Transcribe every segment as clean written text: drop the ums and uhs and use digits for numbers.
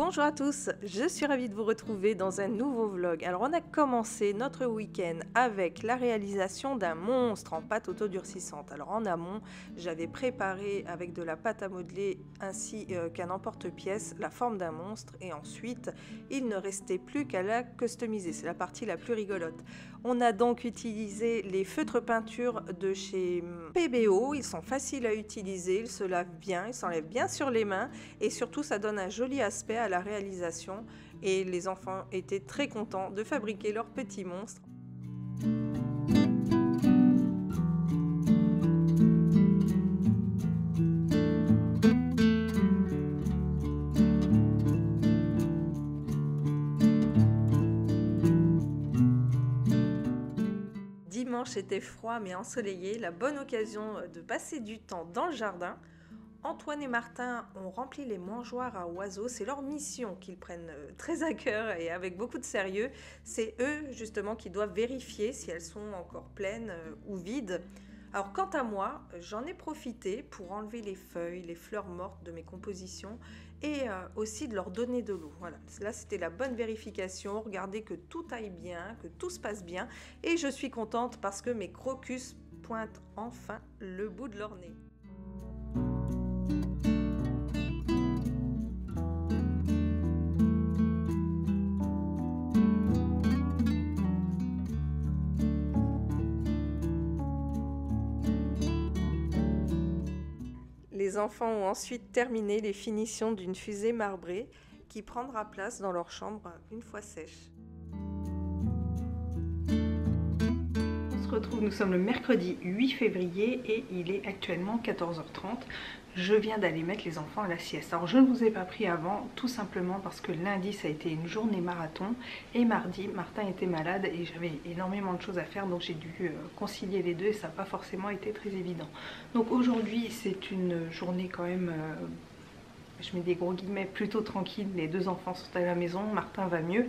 Bonjour à tous, je suis ravie de vous retrouver dans un nouveau vlog. Alors on a commencé notre week-end avec la réalisation d'un monstre en pâte autodurcissante. Alors en amont, j'avais préparé avec de la pâte à modeler ainsi qu'un emporte-pièce la forme d'un monstre et ensuite il ne restait plus qu'à la customiser. C'est la partie la plus rigolote. On a donc utilisé les feutres peinture de chez PBO, ils sont faciles à utiliser, ils se lavent bien, ils s'enlèvent bien sur les mains et surtout ça donne un joli aspect à la réalisation et les enfants étaient très contents de fabriquer leur petit monstre. Dimanche était froid mais ensoleillé, la bonne occasion de passer du temps dans le jardin. Antoine et Martin ont rempli les mangeoires à oiseaux, c'est leur mission qu'ils prennent très à cœur et avec beaucoup de sérieux. C'est eux justement qui doivent vérifier si elles sont encore pleines ou vides. Alors quant à moi, j'en ai profité pour enlever les feuilles, les fleurs mortes de mes compositions et aussi de leur donner de l'eau. Voilà, là c'était la bonne vérification, regardez que tout aille bien, que tout se passe bien et je suis contente parce que mes crocus pointent enfin le bout de leur nez. Les enfants ont ensuite terminé les finitions d'une fusée marbrée qui prendra place dans leur chambre une fois sèche. On se retrouve, nous sommes le mercredi 8 février et il est actuellement 14h30. Je viens d'aller mettre les enfants à la sieste. Alors je ne vous ai pas pris avant, tout simplement parce que lundi ça a été une journée marathon et mardi Martin était malade et j'avais énormément de choses à faire, donc j'ai dû concilier les deux et ça n'a pas forcément été très évident. Donc aujourd'hui c'est une journée quand même, je mets des gros guillemets, plutôt tranquille. Les deux enfants sont à la maison, Martin va mieux,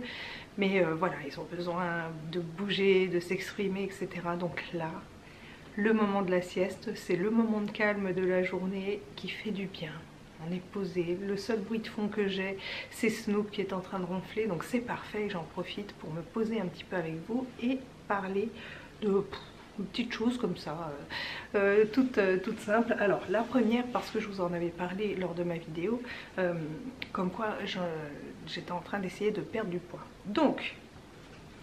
mais voilà, ils ont besoin de bouger, de s'exprimer, etc. Donc là, le moment de la sieste, c'est le moment de calme de la journée qui fait du bien. On est posé, le seul bruit de fond que j'ai, c'est Snoop qui est en train de ronfler, donc c'est parfait, j'en profite pour me poser un petit peu avec vous et parler de petites choses comme ça, toutes simples. Alors la première, parce que je vous en avais parlé lors de ma vidéo, comme quoi j'étais en train d'essayer de perdre du poids. Donc,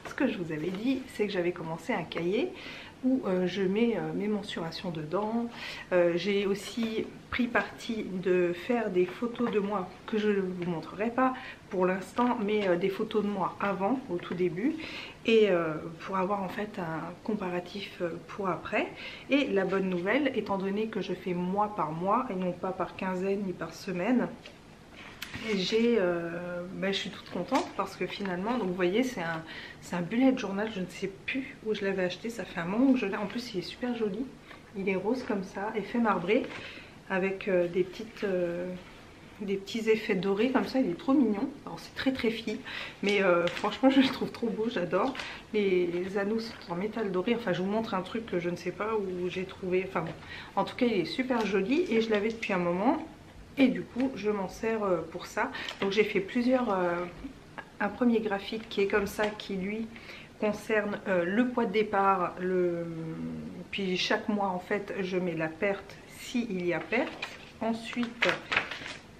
ce que je vous avais dit, c'est que j'avais commencé un cahier où je mets mes mensurations dedans. J'ai aussi pris parti de faire des photos de moi que je ne vous montrerai pas pour l'instant, mais des photos de moi avant, au tout début, et pour avoir en fait un comparatif pour après. Et la bonne nouvelle, étant donné que je fais mois par mois et non pas par quinzaine ni par semaine, je suis toute contente parce que finalement, donc vous voyez, c'est un bullet journal, je ne sais plus où je l'avais acheté, ça fait un moment que je l'ai. En plus il est super joli, il est rose comme ça, effet marbré avec des petits effets dorés comme ça, il est trop mignon. Alors c'est très fille, mais franchement je le trouve trop beau, j'adore. Les anneaux sont en métal doré, enfin je vous montre un truc que je ne sais pas où j'ai trouvé, enfin bon, en tout cas il est super joli et je l'avais depuis un moment. Et du coup je m'en sers pour ça. Donc j'ai fait un premier graphique qui est comme ça, qui lui concerne le poids de départ, puis chaque mois en fait je mets la perte s'il y a perte. Ensuite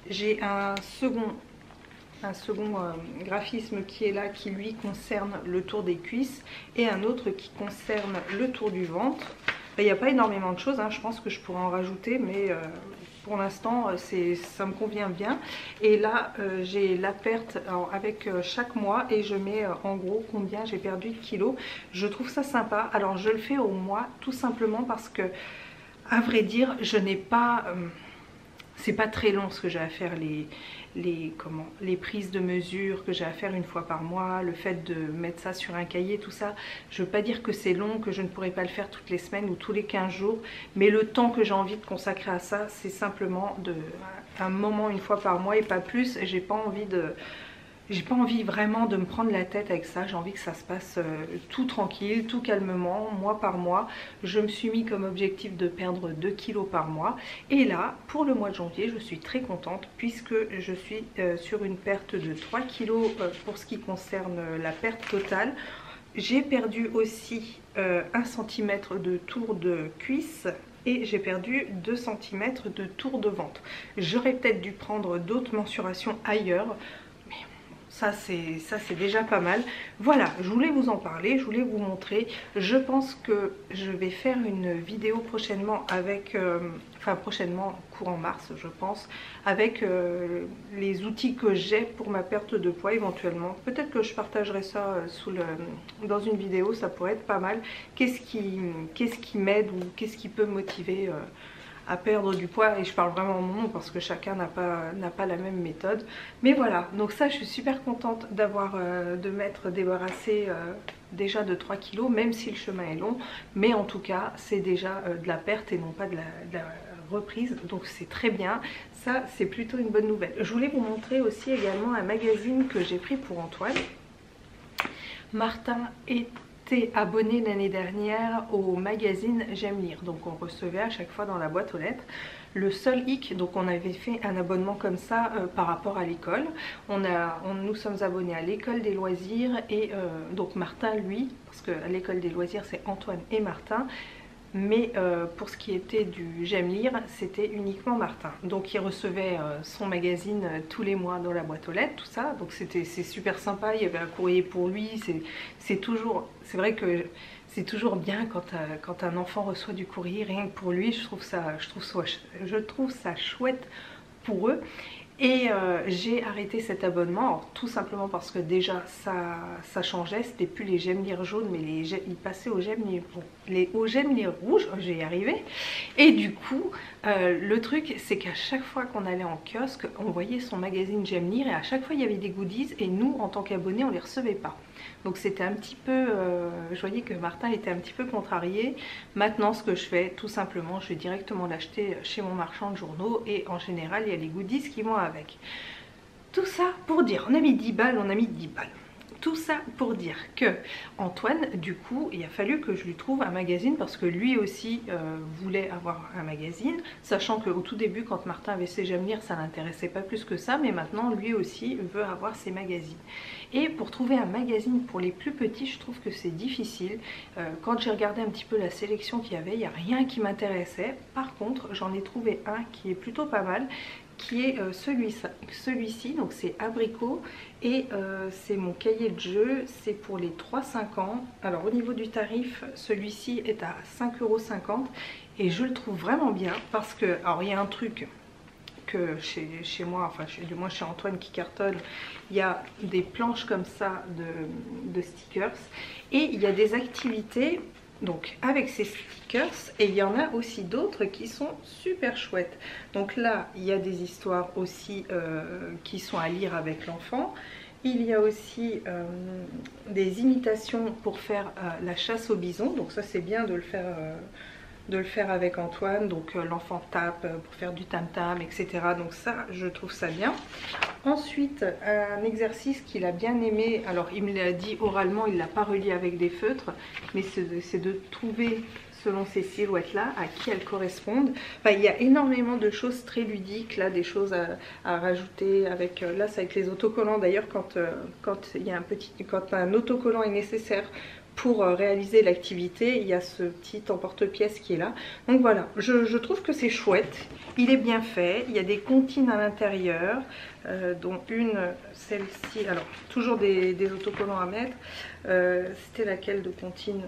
j'ai un second graphisme qui est là, qui lui concerne le tour des cuisses et un autre qui concerne le tour du ventre. Il n'y a pas énormément de choses, hein. Je pense que je pourrais en rajouter, mais pour l'instant ça me convient bien. Et là j'ai la perte avec chaque mois et je mets en gros combien j'ai perdu de kilos. Je trouve ça sympa. Alors je le fais au mois tout simplement parce que, à vrai dire, je n'ai pas... c'est pas très long ce que j'ai à faire, les prises de mesure que j'ai à faire une fois par mois, le fait de mettre ça sur un cahier, tout ça. Je veux pas dire que c'est long, que je ne pourrais pas le faire toutes les semaines ou tous les 15 jours, mais le temps que j'ai envie de consacrer à ça, c'est simplement un moment une fois par mois et pas plus. J'ai pas envie j'ai pas envie vraiment de me prendre la tête avec ça. J'ai envie que ça se passe tout tranquille, tout calmement, mois par mois. Je me suis mis comme objectif de perdre 2 kilos par mois. Et là, pour le mois de janvier, je suis très contente puisque je suis sur une perte de 3 kilos pour ce qui concerne la perte totale. J'ai perdu aussi 1 cm de tour de cuisse et j'ai perdu 2 cm de tour de ventre. J'aurais peut-être dû prendre d'autres mensurations ailleurs. Ça c'est déjà pas mal. Voilà, je voulais vous en parler, je voulais vous montrer. Je pense que je vais faire une vidéo prochainement avec, enfin prochainement, courant mars je pense, avec les outils que j'ai pour ma perte de poids éventuellement. Peut-être que je partagerai ça dans une vidéo, ça pourrait être pas mal. Qu'est-ce qui m'aide ou qu'est-ce qui peut me motiver à perdre du poids, et je parle vraiment en mon nom parce que chacun n'a pas la même méthode. Mais voilà, donc ça je suis super contente de m'être débarrassée déjà de 3 kilos, même si le chemin est long, mais en tout cas c'est déjà de la perte et non pas de la reprise, donc c'est très bien. Ça c'est plutôt une bonne nouvelle. Je voulais vous montrer aussi également un magazine que j'ai pris pour Antoine. Martin était abonné l'année dernière au magazine J'aime lire, donc on recevait à chaque fois dans la boîte aux lettres. Le seul hic, donc on avait fait un abonnement comme ça par rapport à l'école. Nous sommes abonnés à l'école des loisirs et donc Martin lui, parce que l'école des loisirs c'est Antoine et Martin, mais pour ce qui était du J'aime lire, c'était uniquement Martin. Donc il recevait son magazine tous les mois dans la boîte aux lettres, tout ça. Donc c'est super sympa, il y avait un courrier pour lui. C'est vrai que c'est toujours bien quand un enfant reçoit du courrier, rien que pour lui. Je trouve ça chouette pour eux. Et j'ai arrêté cet abonnement, alors, tout simplement parce que déjà ça changeait, c'était plus les J'aime lire jaunes, mais il passait aux J'aime lire rouges, j'ai y arrivé. Et du coup, le truc c'est qu'à chaque fois qu'on allait en kiosque, on voyait son magazine J'aime lire et à chaque fois il y avait des goodies et nous en tant qu'abonnés on les recevait pas. Donc c'était un petit peu, je voyais que Martin était un petit peu contrarié. Maintenant ce que je fais, tout simplement, je vais directement l'acheter chez mon marchand de journaux et en général il y a les goodies qui vont avec. Tout ça pour dire, on a mis 10 balles, on a mis 10 balles. Tout ça pour dire que Antoine, du coup, il a fallu que je lui trouve un magazine parce que lui aussi voulait avoir un magazine, sachant qu'au tout début, quand Martin avait ses J'aime lire, ça l'intéressait pas plus que ça, mais maintenant, lui aussi veut avoir ses magazines. Et pour trouver un magazine pour les plus petits, je trouve que c'est difficile. Quand j'ai regardé un petit peu la sélection qu'il y avait, il n'y a rien qui m'intéressait. Par contre, j'en ai trouvé un qui est plutôt pas mal, qui est celui-ci, donc c'est abricot et c'est mon cahier de jeu, c'est pour les 3-5 ans. Alors au niveau du tarif, celui-ci est à 5,50 € et je le trouve vraiment bien parce que, alors il y a un truc que chez moi, enfin du moins chez Antoine qui cartonne, il y a des planches comme ça de stickers et il y a des activités donc avec ces stickers et il y en a aussi d'autres qui sont super chouettes. Donc là il y a des histoires aussi qui sont à lire avec l'enfant. Il y a aussi des imitations pour faire la chasse au bison, donc ça c'est bien de le faire avec Antoine, donc l'enfant tape pour faire du tam-tam, etc. Donc ça, je trouve ça bien. Ensuite, un exercice qu'il a bien aimé, alors il me l'a dit oralement, il ne l'a pas relié avec des feutres, mais c'est de trouver, selon ces silhouettes-là, à qui elles correspondent. Enfin, il y a énormément de choses très ludiques, là, des choses à rajouter avec, là c'est avec les autocollants. D'ailleurs, quand un autocollant est nécessaire pour réaliser l'activité, il y a ce petit emporte-pièce qui est là. Donc voilà, je trouve que c'est chouette, il est bien fait, il y a des comptines à l'intérieur, dont une, celle-ci, alors toujours des autocollants à mettre, c'était laquelle de comptine?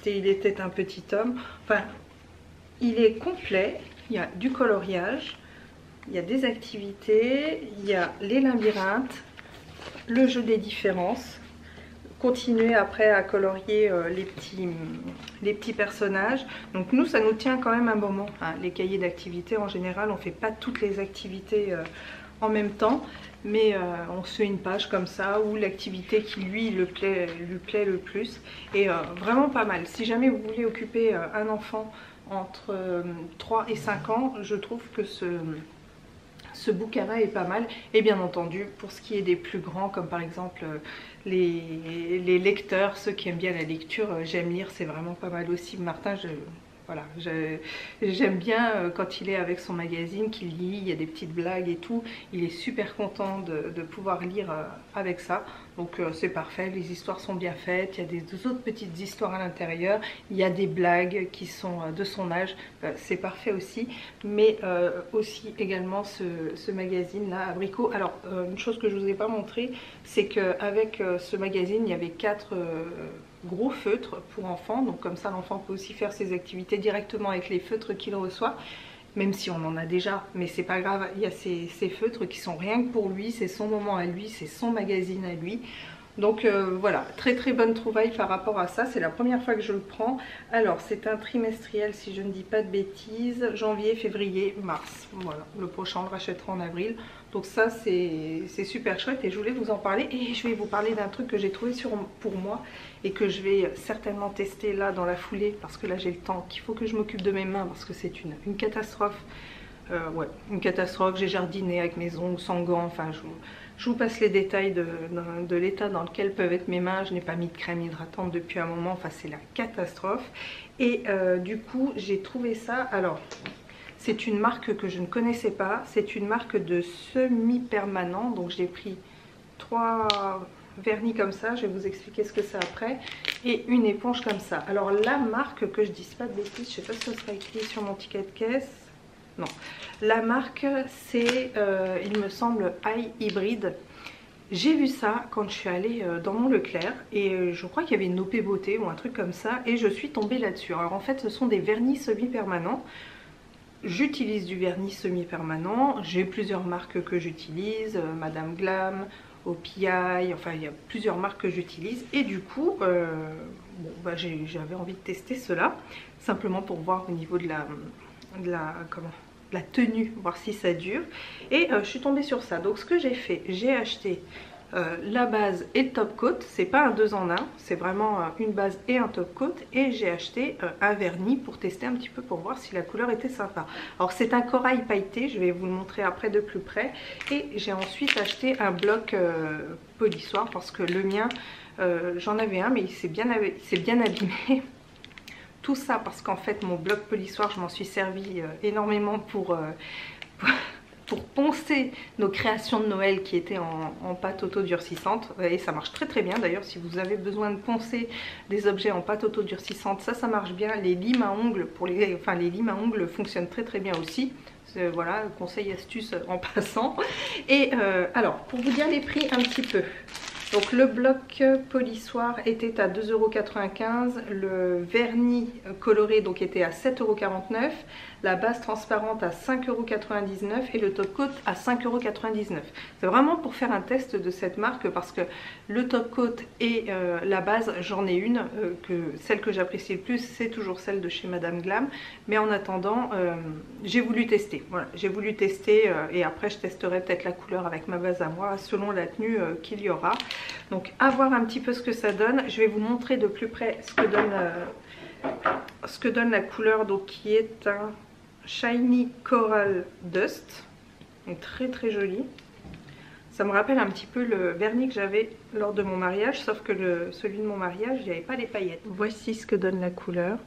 Il était un petit homme, enfin il est complet, il y a du coloriage, il y a des activités, il y a les labyrinthes, le jeu des différences, continuer après à colorier les petits personnages. Donc nous ça nous tient quand même un moment, hein. Les cahiers d'activités en général on fait pas toutes les activités en même temps, mais on se fait une page comme ça où l'activité qui lui plaît le plus, et vraiment pas mal. Si jamais vous voulez occuper un enfant entre 3 et 5 ans, je trouve que ce bouquin-là est pas mal. Et bien entendu, pour ce qui est des plus grands, comme par exemple les lecteurs, ceux qui aiment bien la lecture, j'aime lire, c'est vraiment pas mal aussi. Martin, voilà, j'aime bien quand il est avec son magazine, qu'il lit, il y a des petites blagues et tout. Il est super content de pouvoir lire avec ça. Donc c'est parfait, les histoires sont bien faites, il y a des autres petites histoires à l'intérieur, il y a des blagues qui sont de son âge, c'est parfait aussi. Mais aussi également ce magazine-là, Abricot. Alors une chose que je ne vous ai pas montré, c'est qu'avec ce magazine, il y avait 4... gros feutres pour enfants, donc comme ça l'enfant peut aussi faire ses activités directement avec les feutres qu'il reçoit, même si on en a déjà, mais c'est pas grave, il y a ces feutres qui sont rien que pour lui, c'est son moment à lui, c'est son magazine à lui. Donc voilà, très très bonne trouvaille par rapport à ça, c'est la première fois que je le prends. Alors c'est un trimestriel si je ne dis pas de bêtises, janvier, février, mars. Voilà, le prochain on le rachètera en avril. Donc ça c'est super chouette et je voulais vous en parler. Et je vais vous parler d'un truc que j'ai trouvé pour moi et que je vais certainement tester là dans la foulée. Parce que là j'ai le temps, qu'il faut que je m'occupe de mes mains parce que c'est une catastrophe. Ouais, une catastrophe, j'ai jardiné avec mes ongles sans gants, enfin je vous passe les détails de l'état dans lequel peuvent être mes mains. Je n'ai pas mis de crème hydratante depuis un moment, enfin c'est la catastrophe. Et du coup j'ai trouvé ça, alors c'est une marque que je ne connaissais pas, c'est une marque de semi-permanent, donc j'ai pris 3 vernis comme ça, je vais vous expliquer ce que c'est après, et une éponge comme ça. Alors la marque, que je dise pas de bêtises, je sais pas si ça sera écrit sur mon ticket de caisse. Non, la marque c'est, il me semble, High Hybrid. J'ai vu ça quand je suis allée dans mon Leclerc et je crois qu'il y avait une OP Beauté ou un truc comme ça et je suis tombée là-dessus. Alors en fait ce sont des vernis semi-permanents. J'utilise du vernis semi-permanent, j'ai plusieurs marques que j'utilise, Madame Glam, OPI, enfin il y a plusieurs marques que j'utilise et du coup bon, bah, j'avais envie de tester cela simplement pour voir au niveau de la tenue, voir si ça dure. Et je suis tombée sur ça. Donc ce que j'ai fait, j'ai acheté la base et le top coat. C'est pas un 2 en 1, c'est vraiment une base et un top coat. Et j'ai acheté un vernis pour tester un petit peu, pour voir si la couleur était sympa. Alors c'est un corail pailleté, je vais vous le montrer après de plus près. Et j'ai ensuite acheté un bloc polissoir parce que le mien, j'en avais un mais il s'est bien abîmé. Tout ça parce qu'en fait mon bloc polissoir, je m'en suis servi énormément pour poncer nos créations de Noël qui étaient en pâte auto-durcissante. Et ça marche très très bien d'ailleurs. Si vous avez besoin de poncer des objets en pâte auto-durcissante, ça marche bien. Les limes à ongles, les limes à ongles fonctionnent très très bien aussi. Voilà, conseil astuce en passant. Et alors pour vous dire les prix un petit peu. Donc le bloc polissoir était à 2,95 €, le vernis coloré donc était à 7,49 €, la base transparente à 5,99 € et le top coat à 5,99 €. C'est vraiment pour faire un test de cette marque parce que le top coat et la base, j'en ai une, celle que j'apprécie le plus, c'est toujours celle de chez Madame Glam. Mais en attendant, j'ai voulu tester. Voilà, j'ai voulu tester et après je testerai peut-être la couleur avec ma base à moi selon la tenue qu'il y aura. Donc à voir un petit peu ce que ça donne. Je vais vous montrer de plus près ce que donne la couleur, donc qui est un Shiny Coral Dust. Donc très très joli. Ça me rappelle un petit peu le vernis que j'avais lors de mon mariage, sauf que celui de mon mariage, il n'y avait pas les paillettes. Voici ce que donne la couleur.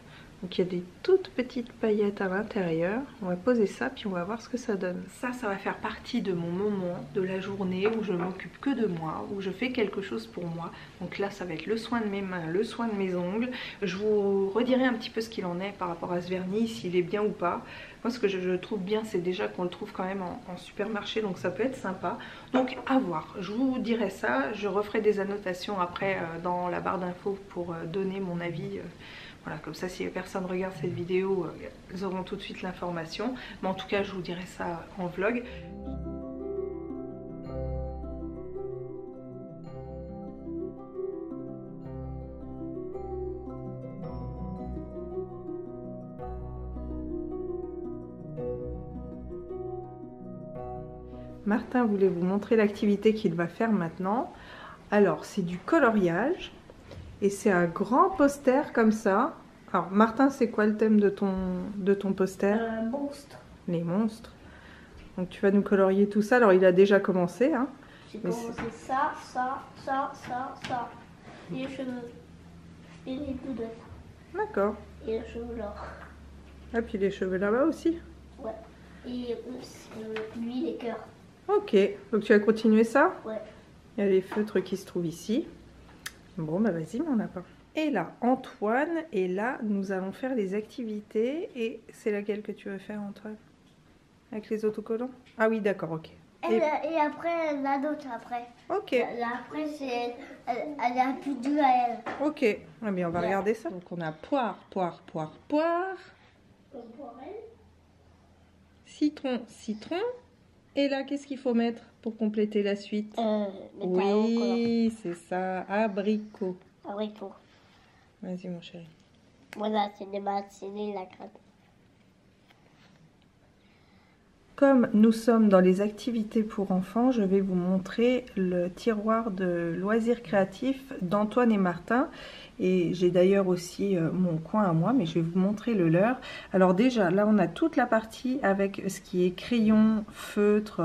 Donc il y a des toutes petites paillettes à l'intérieur. On va poser ça puis on va voir ce que ça donne. Ça va faire partie de mon moment de la journée où je m'occupe que de moi, où je fais quelque chose pour moi. Donc là ça va être le soin de mes mains, le soin de mes ongles. Je vous redirai un petit peu ce qu'il en est par rapport à ce vernis, s'il est bien ou pas. Moi ce que je trouve bien c'est déjà qu'on le trouve quand même en supermarché, donc ça peut être sympa. Donc à voir, je vous dirai ça. Je referai des annotations après dans la barre d'infos pour donner mon avis. Voilà, comme ça si personne regarde cette vidéo, ils auront tout de suite l'information. Mais en tout cas, je vous dirai ça en vlog. Martin voulait vous montrer l'activité qu'il va faire maintenant. Alors, c'est du coloriage. Et c'est un grand poster comme ça. Alors Martin, c'est quoi le thème de ton poster? Monstre. Les monstres. Donc tu vas nous colorier tout ça. Alors il a déjà commencé. Hein. J'ai commencé ça. Et les cheveux. Et les boulettes. D'accord. Et les cheveux là. Ah, puis les cheveux là-bas aussi. Ouais. Et lui, les cœurs. Ok. Donc tu vas continuer ça? Ouais. Il y a les feutres qui se trouvent ici. Bon, bah vas-y, mon lapin. Et là, Antoine. Et là, nous allons faire les activités. Et c'est laquelle que tu veux faire, Antoine? Avec les autocollants? Ah oui, d'accord, ok. Et après, la d'autre après. Ok. Après, elle a plus de à elle. Ok. Eh bien, on va regarder ça. Donc, on a poire. Citron. Et là, qu'est-ce qu'il faut mettre pour compléter la suite? Oui, c'est ça. Abricot. Vas-y, mon chéri. Voilà, c'est la crème. Comme nous sommes dans les activités pour enfants, je vais vous montrer le tiroir de loisirs créatifs d'Antoine et Martin. Et j'ai d'ailleurs aussi mon coin à moi, mais je vais vous montrer le leur. Alors déjà, là on a toute la partie avec ce qui est crayon, feutre,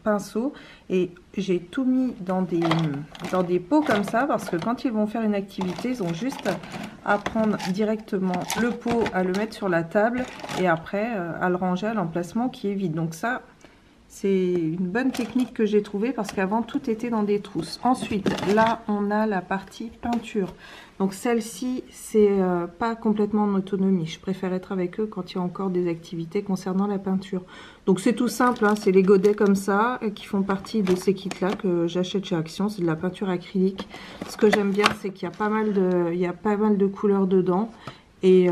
pinceau. Et j'ai tout mis dans des pots comme ça, parce que quand ils vont faire une activité, ils ont juste à prendre directement le pot, à le mettre sur la table et après à le ranger à l'emplacement qui est vide. Donc ça, c'est une bonne technique que j'ai trouvée parce qu'avant tout était dans des trousses. Ensuite, là on a la partie peinture. Donc celle-ci, c'est pas complètement en autonomie. Je préfère être avec eux quand il y a encore des activités concernant la peinture. Donc c'est tout simple, hein, c'est les godets comme ça qui font partie de ces kits-là que j'achète chez Action. C'est de la peinture acrylique. Ce que j'aime bien, c'est qu'il y a pas mal de couleurs dedans. Et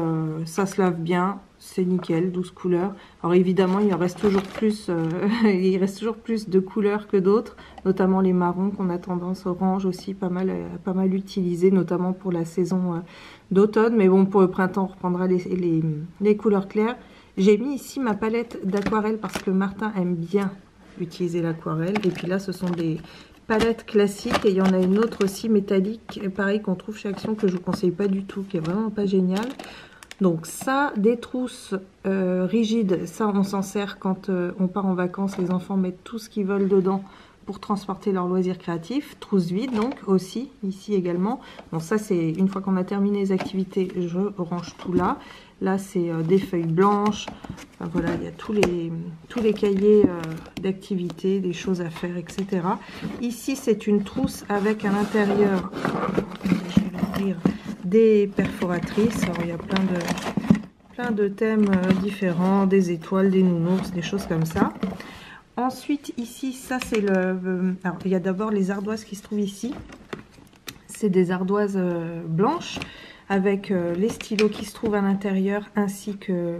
ça se lave bien, c'est nickel, 12 couleurs. Alors évidemment, il reste toujours plus de couleurs que d'autres, notamment les marrons qu'on a tendance orange aussi pas mal utilisés, notamment pour la saison d'automne. Mais bon, pour le printemps, on reprendra les couleurs claires. J'ai mis ici ma palette d'aquarelle parce que Martin aime bien utiliser l'aquarelle. Et puis là, ce sont des palettes classiques et il y en a une autre aussi métallique, pareil qu'on trouve chez Action, que je vous conseille pas du tout, qui est vraiment pas génial. Donc ça, des trousses rigides, ça on s'en sert quand on part en vacances, les enfants mettent tout ce qu'ils veulent dedans pour transporter leurs loisirs créatifs. Trousses vides donc aussi, ici également. Bon ça c'est une fois qu'on a terminé les activités, je range tout là. Là c'est des feuilles blanches, enfin, voilà, il y a tous les cahiers d'activités, des choses à faire, etc. Ici c'est une trousse avec à l'intérieur, je vais l'ouvrir, des perforatrices. Alors il y a plein de thèmes différents, des étoiles, des nounours, des choses comme ça. Ensuite ici, ça c'est le... Alors il y a d'abord les ardoises qui se trouvent ici. C'est des ardoises blanches avec les stylos qui se trouvent à l'intérieur ainsi que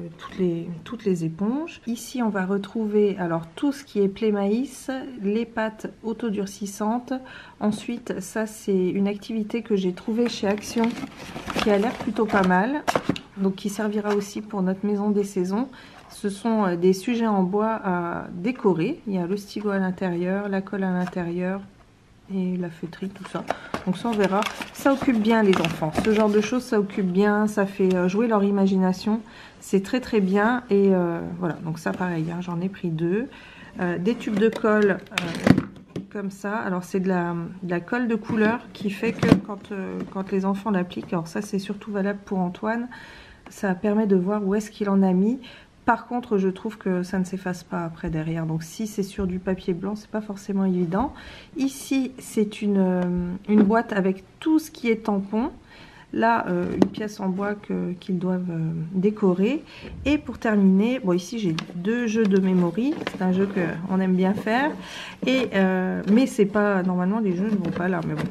toutes les éponges. Ici on va retrouver alors tout ce qui est Playmaïs, les pâtes autodurcissantes. Ensuite ça c'est une activité que j'ai trouvée chez Action qui a l'air plutôt pas mal, donc qui servira aussi pour notre maison des saisons. Ce sont des sujets en bois à décorer. Il y a le stylo à l'intérieur, la colle à l'intérieur et la feutrine, tout ça. Donc ça on verra. Ça occupe bien les enfants. Ce genre de choses ça occupe bien, ça fait jouer leur imagination. C'est très très bien. Et voilà, donc ça pareil, hein, j'en ai pris deux. Des tubes de colle comme ça. Alors c'est de la colle de couleur qui fait que quand les enfants l'appliquent, alors ça c'est surtout valable pour Antoine, ça permet de voir où est-ce qu'il en a mis. Par contre, je trouve que ça ne s'efface pas après derrière. Donc si c'est sur du papier blanc, c'est pas forcément évident. Ici, c'est une boîte avec tout ce qui est tampon. Là, une pièce en bois qu'ils doivent décorer. Et pour terminer, bon ici j'ai deux jeux de memory. C'est un jeu qu'on aime bien faire. Mais c'est pas, normalement les jeux ne vont pas là. Mais bon,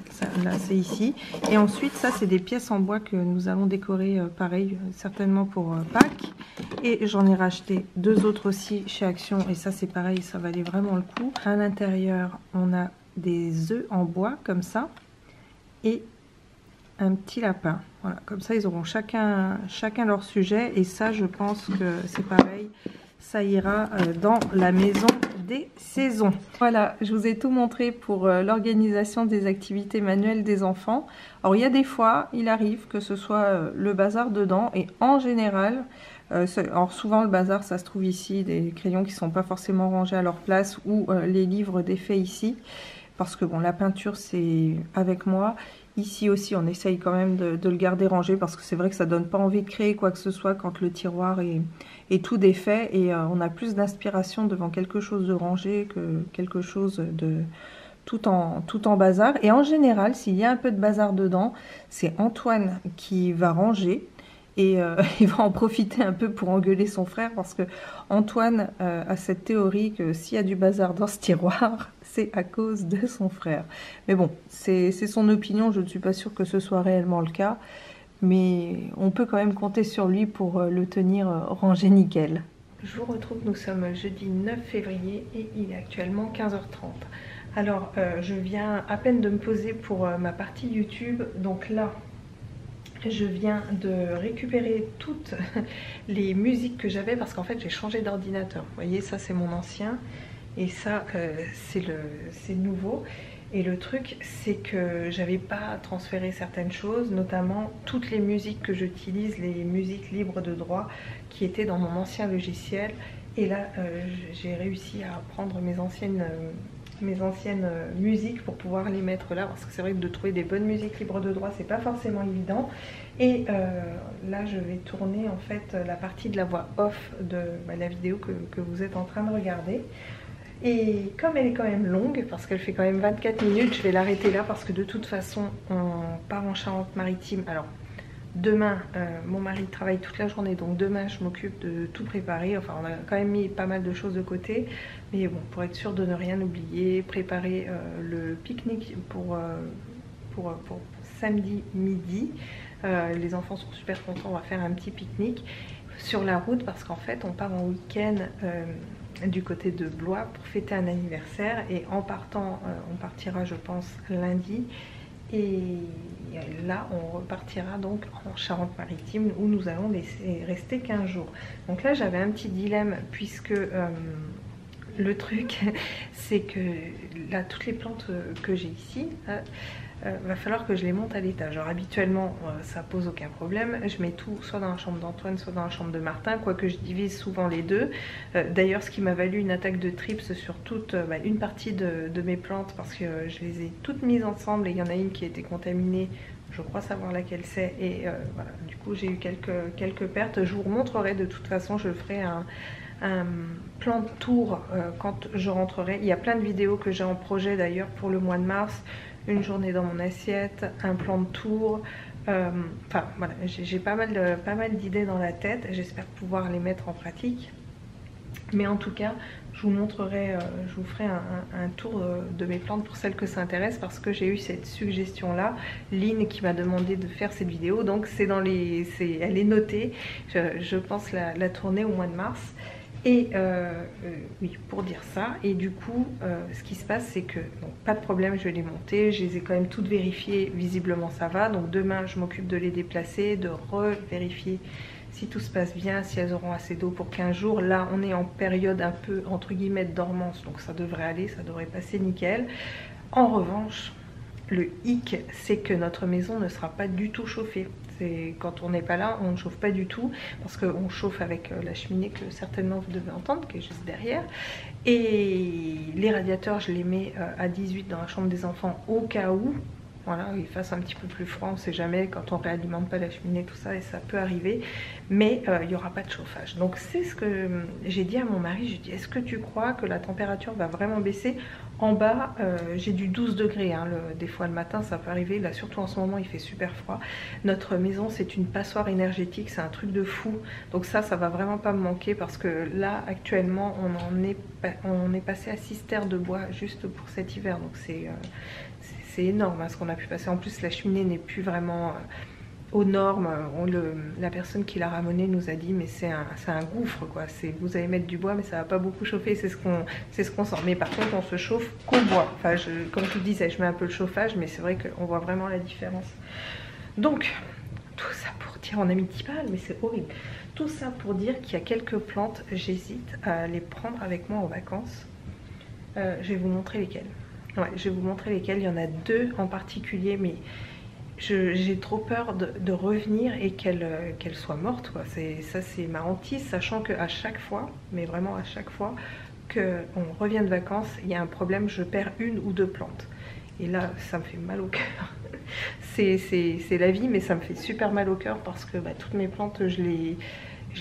ça, là c'est ici. Et ensuite, ça c'est des pièces en bois que nous allons décorer pareil, certainement pour Pâques. Et j'en ai racheté deux autres aussi chez Action. Et ça c'est pareil, ça valait vraiment le coup. À l'intérieur, on a des œufs en bois comme ça. Et un petit lapin, voilà, comme ça ils auront chacun leur sujet. Et ça je pense que c'est pareil, ça ira dans la maison des saisons. Voilà, je vous ai tout montré pour l'organisation des activités manuelles des enfants. Alors il y a des fois, il arrive que ce soit le bazar dedans et en général, alors souvent le bazar ça se trouve ici, des crayons qui ne sont pas forcément rangés à leur place ou les livres défaits ici. Parce que bon, la peinture c'est avec moi. Ici aussi on essaye quand même de le garder rangé parce que c'est vrai que ça donne pas envie de créer quoi que ce soit quand le tiroir est tout défait et on a plus d'inspiration devant quelque chose de rangé que quelque chose de tout en bazar. Et en général s'il y a un peu de bazar dedans, c'est Antoine qui va ranger. Et il va en profiter un peu pour engueuler son frère parce que Antoine a cette théorie que s'il y a du bazar dans ce tiroir, c'est à cause de son frère. Mais bon, c'est son opinion, je ne suis pas sûre que ce soit réellement le cas. Mais on peut quand même compter sur lui pour le tenir rangé nickel. Je vous retrouve, nous sommes jeudi 9 février et il est actuellement 15h30. Alors, je viens à peine de me poser pour ma partie YouTube, donc là... Je viens de récupérer toutes les musiques que j'avais parce qu'en fait j'ai changé d'ordinateur. Vous voyez, ça c'est mon ancien et ça c'est nouveau. Et le truc c'est que j'avais pas transféré certaines choses, notamment toutes les musiques que j'utilise, les musiques libres de droit qui étaient dans mon ancien logiciel. Et là j'ai réussi à prendre mes anciennes musiques pour pouvoir les mettre là parce que c'est vrai que de trouver des bonnes musiques libres de droit c'est pas forcément évident. Et là je vais tourner en fait la partie de la voix off de la vidéo que vous êtes en train de regarder. Et comme elle est quand même longue, parce qu'elle fait quand même 24 minutes, je vais l'arrêter là parce que de toute façon on part en Charente-Maritime. Alors demain, mon mari travaille toute la journée, donc demain je m'occupe de tout préparer. Enfin, on a quand même mis pas mal de choses de côté, mais bon, pour être sûr de ne rien oublier, préparer le pique-nique pour samedi midi. Les enfants sont super contents, on va faire un petit pique-nique sur la route parce qu'en fait on part en week-end du côté de Blois pour fêter un anniversaire et en partant, on partira je pense lundi. Et là on repartira donc en Charente-Maritime où nous allons rester 15 jours. Donc là j'avais un petit dilemme puisque le truc c'est que là toutes les plantes que j'ai ici va falloir que je les monte à l'étage. Alors habituellement ça pose aucun problème, je mets tout soit dans la chambre d'Antoine soit dans la chambre de Martin, quoique je divise souvent les deux. D'ailleurs ce qui m'a valu une attaque de trips sur toute une partie de mes plantes parce que je les ai toutes mises ensemble et il y en a une qui a été contaminée, je crois savoir laquelle c'est et voilà, du coup j'ai eu quelques pertes. Je vous remontrerai de toute façon, je ferai un plan de tour quand je rentrerai. Il y a plein de vidéos que j'ai en projet d'ailleurs pour le mois de mars. Une journée dans mon assiette, un plan de tour, enfin voilà, j'ai pas mal d'idées dans la tête, j'espère pouvoir les mettre en pratique. Mais en tout cas, je vous montrerai, je vous ferai un tour de mes plantes pour celles que ça intéresse parce que j'ai eu cette suggestion là, Lynn qui m'a demandé de faire cette vidéo, donc c'est dans les, elle est notée, je pense la tourner au mois de mars. Et oui, pour dire ça, et du coup, ce qui se passe, c'est que, bon, pas de problème, je vais les monter, je les ai quand même toutes vérifiées, visiblement ça va, donc demain je m'occupe de les déplacer, de revérifier si tout se passe bien, si elles auront assez d'eau pour 15 jours. Là, on est en période un peu, entre guillemets, de dormance, donc ça devrait aller, ça devrait passer nickel. En revanche, le hic, c'est que notre maison ne sera pas du tout chauffée. Quand on n'est pas là, on ne chauffe pas du tout parce qu'on chauffe avec la cheminée que certainement vous devez entendre, qui est juste derrière. Et les radiateurs, je les mets à 18 dans la chambre des enfants au cas où. Voilà, il fasse un petit peu plus froid, on ne sait jamais quand on ne réalimente pas la cheminée, tout ça, et ça peut arriver. Mais il n'y aura pas de chauffage. Donc c'est ce que j'ai dit à mon mari, j'ai dit, est-ce que tu crois que la température va vraiment baisser? En bas, j'ai du 12 degrés, hein, des fois le matin ça peut arriver, là surtout en ce moment il fait super froid. Notre maison c'est une passoire énergétique, c'est un truc de fou. Donc ça va vraiment pas me manquer parce que là actuellement on est passé à 6 terres de bois juste pour cet hiver. Donc c'est énorme hein, ce qu'on a pu passer. En plus la cheminée n'est plus vraiment aux normes. La personne qui l'a ramené nous a dit mais c'est un gouffre quoi, vous allez mettre du bois mais ça va pas beaucoup chauffer, c'est ce qu'on sent. Mais par contre on se chauffe qu'au bois. Enfin comme je vous disais, je mets un peu le chauffage mais c'est vrai qu'on voit vraiment la différence. Donc tout ça pour dire, on a mis 10 balles mais c'est horrible. Tout ça pour dire qu'il y a quelques plantes, j'hésite à les prendre avec moi en vacances. Je vais vous montrer lesquelles. Ouais, je vais vous montrer lesquelles. Il y en a deux en particulier, mais j'ai trop peur de revenir et qu'elle soit morte, quoi. Ça c'est ma hantise, sachant qu'à chaque fois, mais vraiment à chaque fois qu'on revient de vacances, il y a un problème, je perds une ou deux plantes. Et là, ça me fait mal au cœur. C'est la vie, mais ça me fait super mal au cœur parce que toutes mes plantes, je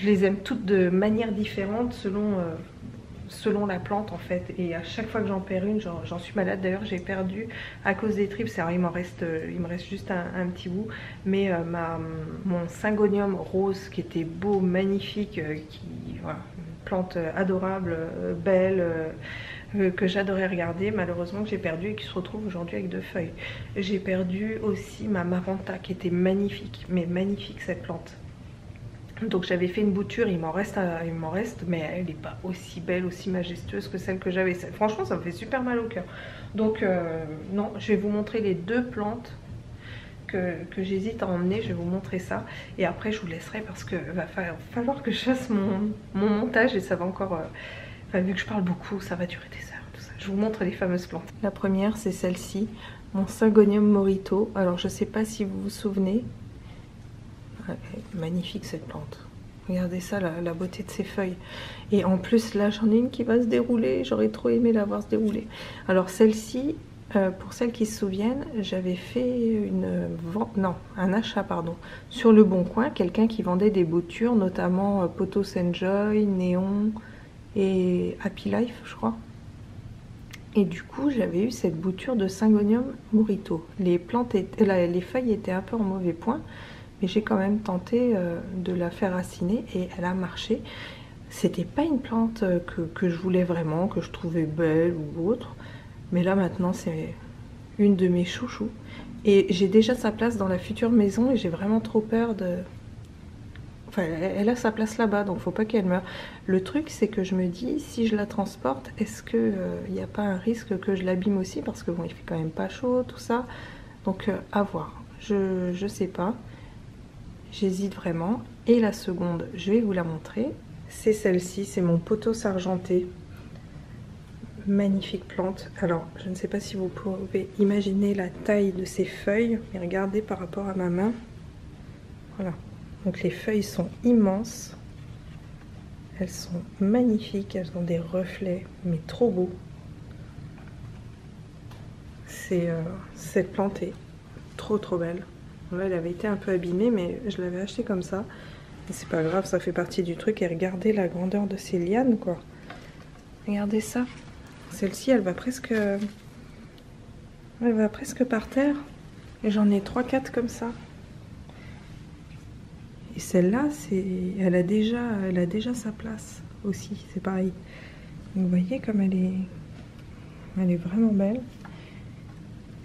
les aime toutes de manière différente selon la plante en fait. Et à chaque fois que j'en perds une, j'en suis malade. D'ailleurs, j'ai perdu à cause des tripes. Alors, il me reste juste un petit bout. Mais mon syngonium rose qui était beau, magnifique, voilà, une plante adorable, belle. Que j'adorais regarder, malheureusement que j'ai perdu et qui se retrouve aujourd'hui avec deux feuilles. J'ai perdu aussi ma Maranta qui était magnifique, mais magnifique cette plante. Donc j'avais fait une bouture, il m'en reste, mais elle n'est pas aussi belle, aussi majestueuse que celle que j'avais. Franchement, ça me fait super mal au cœur. Donc non, je vais vous montrer les deux plantes que j'hésite à emmener. Je vais vous montrer ça et après je vous laisserai parce que va falloir que je fasse mon montage et ça va encore... vu que je parle beaucoup, ça va durer des heures, tout ça. Je vous montre les fameuses plantes. La première, c'est celle-ci, mon Syngonium morito. Alors, je sais pas si vous vous souvenez. Magnifique cette plante. Regardez ça, la beauté de ses feuilles. Et en plus, là, j'en ai une qui va se dérouler. J'aurais trop aimé la voir se dérouler. Alors, celle-ci, pour celles qui se souviennent, j'avais fait un achat, pardon, sur Le Bon Coin. Quelqu'un qui vendait des boutures, notamment Pothos Enjoy, Néon... et Happy Life, je crois. Et du coup, j'avais eu cette bouture de Syngonium morito. Les feuilles étaient un peu en mauvais point, mais j'ai quand même tenté de la faire raciner et elle a marché. C'était pas une plante que je voulais vraiment, que je trouvais belle ou autre, mais là maintenant c'est une de mes chouchous. Et j'ai déjà sa place dans la future maison et j'ai vraiment trop peur de... Enfin, elle a sa place là-bas, donc faut pas qu'elle meure. Le truc, c'est que je me dis, si je la transporte, est-ce qu'il n'y a pas un risque que je l'abîme aussi? Parce que bon, il fait quand même pas chaud, tout ça. Donc, à voir. Je sais pas. J'hésite vraiment. Et la seconde, je vais vous la montrer. C'est celle-ci, c'est mon pothos argenté. Magnifique plante. Alors, je ne sais pas si vous pouvez imaginer la taille de ces feuilles, mais regardez par rapport à ma main. Voilà. Donc les feuilles sont immenses, elles sont magnifiques, elles ont des reflets, mais trop beaux. Cette plante est trop belle. Bon, là, elle avait été un peu abîmée, mais je l'avais achetée comme ça. C'est pas grave, ça fait partie du truc. Et regardez la grandeur de ces lianes, quoi. Regardez ça. Celle-ci, elle va presque par terre. Et j'en ai 3-4 comme ça. Et celle-là, elle a déjà sa place aussi, c'est pareil. Vous voyez comme elle est vraiment belle.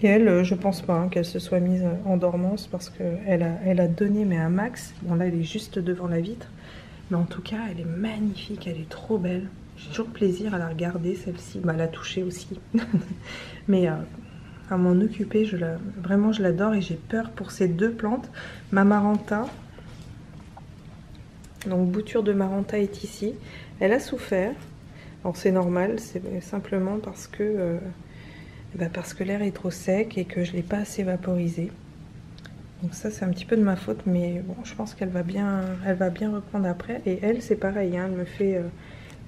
Et elle, je pense pas qu'elle se soit mise en dormance parce qu'elle a donné mais un max. Bon là, elle est juste devant la vitre. Mais en tout cas, elle est magnifique, elle est trop belle. J'ai toujours plaisir à la regarder, celle-ci. À la toucher aussi. Mais à m'en occuper, vraiment je l'adore et j'ai peur pour ces deux plantes. Ma Maranta... Donc bouture de Maranta est ici. Elle a souffert. Alors c'est normal, c'est simplement parce que l'air est trop sec et que je ne l'ai pas assez vaporisé. Donc ça c'est un petit peu de ma faute, mais bon, je pense qu'elle va bien reprendre après. Et elle c'est pareil, hein,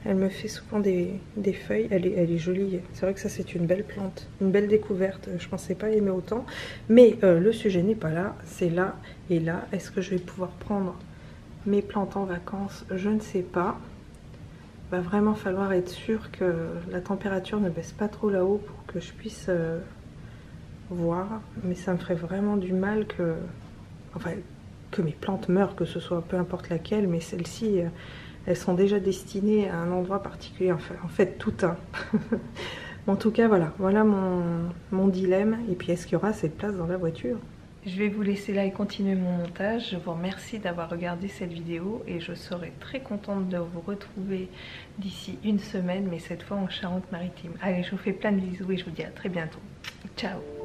elle me fait souvent des feuilles. Elle est jolie. C'est vrai que ça c'est une belle plante, une belle découverte. Je pensais pas aimer autant. Mais le sujet n'est pas là, c'est là et là. Est-ce que je vais pouvoir prendre mes plantes en vacances? Je ne sais pas. Va vraiment falloir être sûr que la température ne baisse pas trop là-haut pour que je puisse voir. Mais ça me ferait vraiment du mal que mes plantes meurent, que ce soit peu importe laquelle, mais celles-ci, elles sont déjà destinées à un endroit particulier. Enfin, en fait, tout un. En tout cas, voilà mon dilemme. Et puis, est-ce qu'il y aura cette place dans la voiture? Je vais vous laisser là et continuer mon montage. Je vous remercie d'avoir regardé cette vidéo et je serai très contente de vous retrouver d'ici une semaine, mais cette fois en Charente-Maritime. Allez, je vous fais plein de bisous et je vous dis à très bientôt. Ciao!